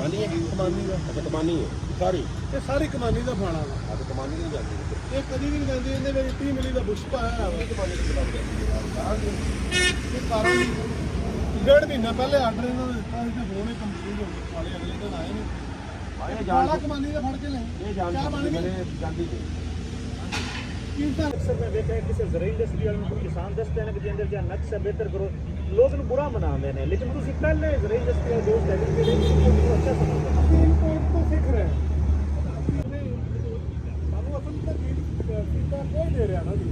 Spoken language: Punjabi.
ਕਮਾਨੀ ਹੈ ਕਮਾਨੀ ਦਾ। ਅੱਛਾ ਕਮਾਨੀ ਹੈ ਸਾਰੀ ਇਹ ਸਾਰੀ ਕਮਾਨੀ ਦਾ ਫਾਣਾ ਵਾ। ਅੱਜ ਕਮਾਨੀ ਨਹੀਂ ਜਾਂਦੀ ਇਹ ਕਦੀ ਵੀ ਨਹੀਂ ਜਾਂਦੀ। ਇਹਦੇ ਵਿੱਚ 30 ਮਿਲੀ ਦਾ ਬੁਸ਼ ਪਾਇਆ ਹੋਇਆ ਕਮਾਨੀ ਕਿੱਦਾਂ ਜਾਂਦੀ ਇਹ ਕਾਰਨ ਡੇਢ ਮਹੀਨਾ ਪਹਿਲੇ ਆਰਡਰ ਇਹਨਾਂ ਨੇ ਦਿੱਤਾ ਸੀ ਤੇ ਹੁਣ ਇਹ ਕੰਪਲੀਟ ਹੋ ਗਏ ਵਾਲੇ ਅਗਲੇ ਦਿਨ ਆਏ ਨੇ। ਆਏ ਕਾਲਾ ਕਮਾਨੀ ਦਾ ਫੜ ਕੇ ਲੈ ਇਹ ਚਾਹ ਬਣ ਗਈ ਜਾਂਦੀ ਨਹੀਂ ਕੀਮਤਾਂ अक्सर मैं देखा है कि सिर्फ ज़रूरी इंडस्ट्री वालों को किसान दसते हैं कि जिंदे जहाँ नक्श है बेहतर करो लोग इन्हें बुरा मनाते हैं लेकिन तुम पहले ज़रूरी इंडस्ट्री वाले दोस्त है कि अच्छा समझते हैं ਇਨਪੋਰਟ ਤੋਂ ਸਿੱਖ ਰਹੇ ਸਾਨੂੰ ਅਸਲ ਤਾਂ ਫੀਡਬੈਕ ਕੋਈ ਦੇ ਰਿਹਾ ਨਾ ਜੀ